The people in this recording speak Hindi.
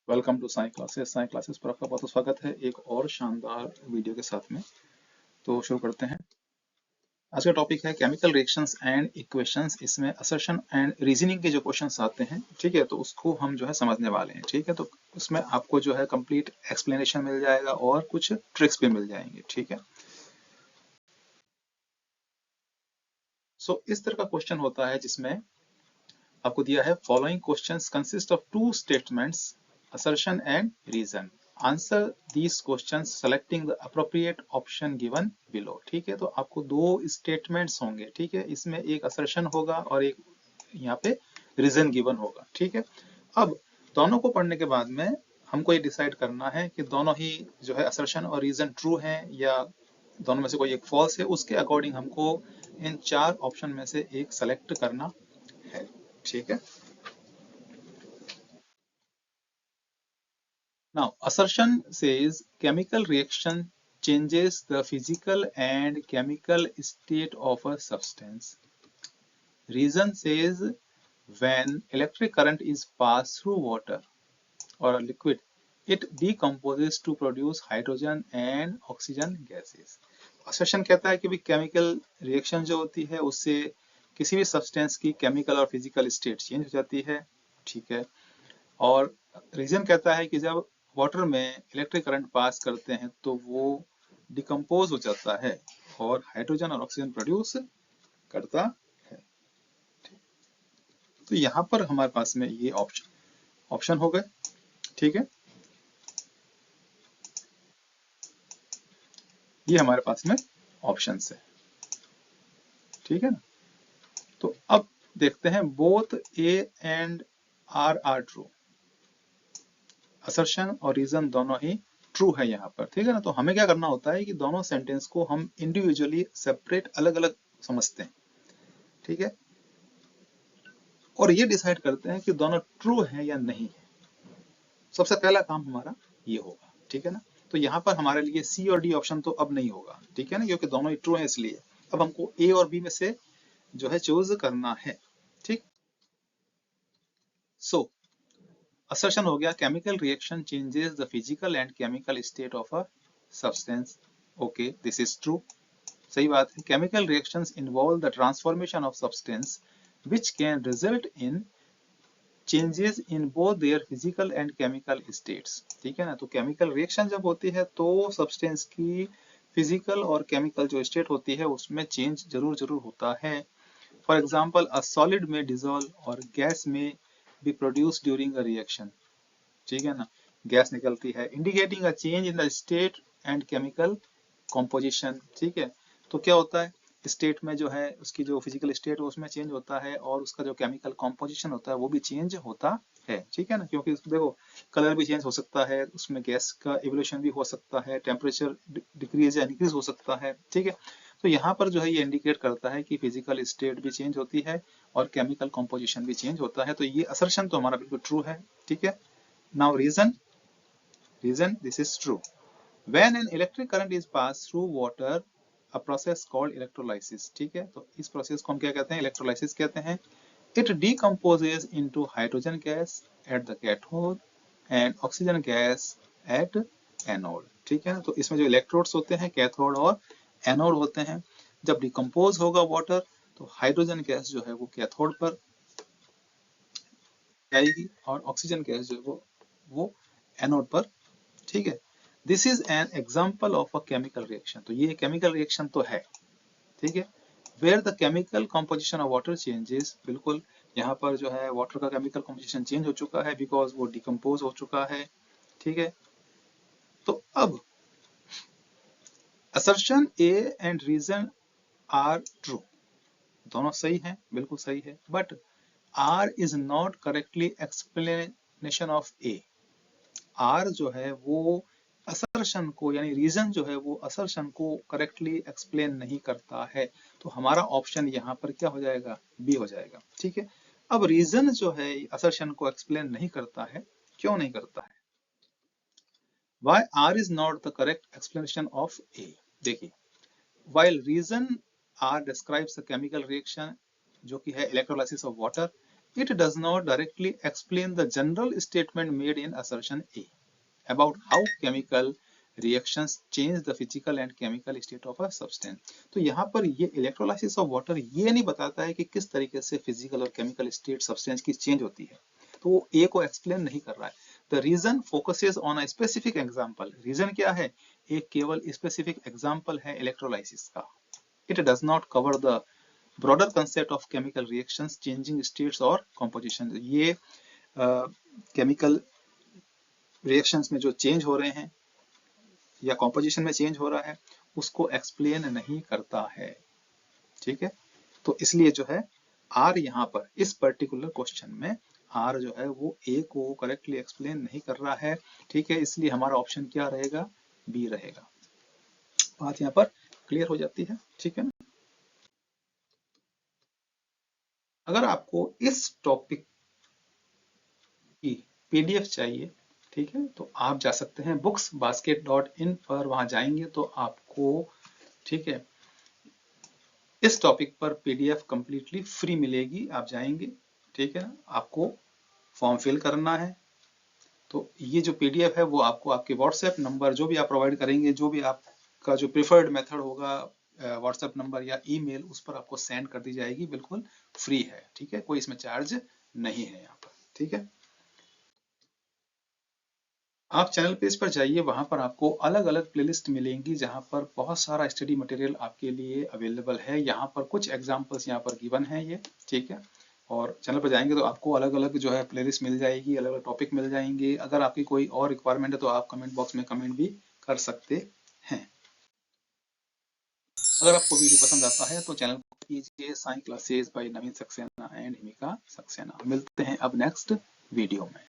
Welcome to Sai classes. Sai classes पर आपका बहुत स्वागत है एक और शानदार वीडियो के साथ में। तो शुरू करते हैं। आज का टॉपिक है केमिकल रिएक्शंस एंड इक्वेशंस। इसमें असर्शन एंड रीजनिंग के जो क्वेश्चंस आते हैं, ठीक है, तो उसको हम जो है समझने वाले हैं। ठीक है, तो उसमें आपको जो है कंप्लीट एक्सप्लेनेशन मिल जाएगा और कुछ ट्रिक्स भी मिल जाएंगे। ठीक है, सो इस तरह का क्वेश्चन होता है जिसमें आपको दिया है following questions consist of two statements, assertion and reason. Answer these questions selecting the appropriate option given below. ठीक है, तो आपको दो स्टेटमेंट्स होंगे। ठीक है, इसमें एक assertion होगा और एक यहाँ पे रीजन गिवन होगा। ठीक है, अब दोनों को पढ़ने के बाद में हमको ये डिसाइड करना है कि दोनों ही जो है assertion और रीजन ट्रू है या दोनों में से कोई एक फॉल्स है। उसके अकॉर्डिंग हमको इन चार ऑप्शन में से एक सेलेक्ट करना है। ठीक है, now assertion says chemical reaction changes the physical and chemical state of a substance. Reason says when electric current is passed through water or a liquid, it decomposes to produce hydrogen and oxygen gases. Assertion कहता है कि भी केमिकल रिएक्शन जो होती है उससे किसी भी सब्सटेंस की केमिकल और फिजिकल स्टेट चेंज हो जाती है। ठीक है, और रीजन कहता है कि जब वाटर में इलेक्ट्रिक करंट पास करते हैं तो वो डिकम्पोज हो जाता है और हाइड्रोजन और ऑक्सीजन प्रोड्यूस करता है। तो यहाँ पर हमारे पास में ये ऑप्शन हो गए। ठीक है, ये हमारे पास में ऑप्शन है। ठीक है ना, तो अब देखते हैं both A and R are true. Assertion और रीजन दोनों ही ट्रू है यहाँ पर। ठीक है ना, तो हमें क्या करना होता है कि दोनों सेंटेंस को हम इंडिविजुअली सेपरेट अलग अलग समझते हैं। ठीक है, और ये डिसाइड करते हैं कि दोनों ट्रू है या नहीं है। सबसे पहला काम हमारा ये होगा। ठीक है ना, तो यहाँ पर हमारे लिए सी और डी ऑप्शन तो अब नहीं होगा। ठीक है ना, क्योंकि दोनों ही ट्रू है, इसलिए अब हमको ए और बी में से जो है चूज करना है। ठीक, सो असर्शन हो गया chemical reaction changes the physical and chemical state of a substance. Okay, this is true, सही बात है। Chemical reactions involve the transformation of substance which can result in changes in both their physical and chemical states. ठीक है ना, तो केमिकल रिएक्शन जब होती है तो सब्सटेंस की फिजिकल और केमिकल जो स्टेट होती है उसमें चेंज जरूर होता है। फॉर एग्जाम्पल अ सॉलिड में डिजोल्व और गैस में B produce during a reaction. ठीक है ना, गैस निकलती है indicating a change in the state and chemical composition. ठीक है, तो क्या होता है, स्टेट में जो है उसकी जो फिजिकल स्टेट है उसमें चेंज होता है और उसका जो केमिकल कॉम्पोजिशन होता है वो भी चेंज होता है। ठीक है ना, क्योंकि देखो कलर भी चेंज हो सकता है, उसमें गैस का इवोल्यूशन भी हो सकता है, टेम्परेचर डिक्रीज या इंक्रीज हो सकता है। ठीक है, तो यहाँ पर जो है ये इंडिकेट करता है कि फिजिकल स्टेट भी चेंज होती है और केमिकल कॉम्पोजिशन भी चेंज होता है। तो ये असर्शन तो हमारा बिल्कुल ट्रू है। ठीक है, now reason this is true. When an electric current is passed through water, a process called electrolysis. ठीक है, तो इस प्रोसेस को हम क्या कहते हैं, इलेक्ट्रोलाइसिस कहते हैं। It decomposes into hydrogen gas at the cathode and oxygen gas at anode. ठीक है ना, तो इसमें जो इलेक्ट्रोड्स होते हैं कैथोड और एनोड होते हैं, जब डिकम्पोज होगा वाटर तो हाइड्रोजन गैस जो है वो कैथोड पर जाएगी और ऑक्सीजन गैस जो है वो एनोड पर। ठीक है, this is an example of a chemical reaction. तो ये केमिकल रिएक्शन तो है। ठीक है, where the chemical composition of water changes, बिल्कुल यहाँ पर जो है वाटर का केमिकल कॉम्पोजिशन चेंज हो चुका है बिकॉज वो डिकम्पोज हो चुका है। ठीक है, तो अब assertion A and reason are true, दोनों सही है, बिल्कुल सही है, but R is not correctly explanation of A. R जो है वो असर्शन को यानी रीजन जो है वो असर्शन को करेक्टली एक्सप्लेन नहीं करता है। तो हमारा ऑप्शन यहाँ पर क्या हो जाएगा, बी हो जाएगा। ठीक है, अब रीजन जो है असर्शन को एक्सप्लेन नहीं करता है, क्यों नहीं करता है, why R is not the correct explanation of A. देखिए, while reason R describes a chemical reaction जो कि है electrolysis of water It does not directly explain the general statement made in assertion A about how chemical reactions change the physical and chemical state of a substance. तो यहाँ पर ये इलेक्ट्रोलाइसिस ऑफ वाटर ये नहीं बताता है कि किस तरीके से फिजिकल और केमिकल स्टेट सब्सटेंस की चेंज होती है, तो वो ए को एक्सप्लेन नहीं कर रहा है. The reason focuses on a specific example. Reason क्या है? एक केवल स्पेसिफिक एग्जाम्पल है इलेक्ट्रोलाइसिस का. It does not cover the broader concept of chemical reactions changing states और कॉम्पोजिशन. ये केमिकल रिएक्शंस में जो चेंज हो रहे हैं या कॉम्पोजिशन में चेंज हो रहा है उसको एक्सप्लेन नहीं करता है. ठीक है, तो इसलिए जो है आर यहाँ पर इस पर्टिकुलर क्वेश्चन में आर जो है वो ए को करेक्टली एक्सप्लेन नहीं कर रहा है. ठीक है, इसलिए हमारा ऑप्शन क्या रहेगा? बी रहेगा. बात यहाँ पर क्लियर हो जाती है. ठीक है ना. अगर आपको इस टॉपिक की पीडीएफ चाहिए, ठीक है, तो आप जा सकते हैं booksbasket.in पर. वहां जाएंगे तो आपको, ठीक है, इस टॉपिक पर पीडीएफ कंप्लीटली फ्री मिलेगी. आप जाएंगे, ठीक है ना, आपको फॉर्म फिल करना है. तो ये जो पीडीएफ है वो आपको आपके व्हाट्सएप नंबर जो भी आप प्रोवाइड करेंगे, जो भी आपका जो प्रिफर्ड मेथड होगा, व्हाट्सएप नंबर या ईमेल, उस पर आपको सेंड कर दी जाएगी. बिल्कुल फ्री है. ठीक है, कोई इसमें चार्ज नहीं है यहाँ पर. ठीक है, आप चैनल पेज पर जाइए, वहां पर आपको अलग अलग प्लेलिस्ट मिलेंगी जहां पर बहुत सारा स्टडी मटेरियल आपके लिए अवेलेबल है. यहाँ पर कुछ एग्जांपल्स यहाँ पर गिवन है ये. ठीक है, और चैनल पर जाएंगे तो आपको अलग अलग जो है प्लेलिस्ट मिल जाएगी, अलग अलग टॉपिक मिल जाएंगे. अगर आपकी कोई और रिक्वायरमेंट है तो आप कमेंट बॉक्स में कमेंट भी कर सकते हैं. अगर आपको वीडियो पसंद आता है तो चैनल को कीजिए science classes bye Naveen Saxena and Himika Saxena. मिलते हैं अब नेक्स्ट वीडियो में.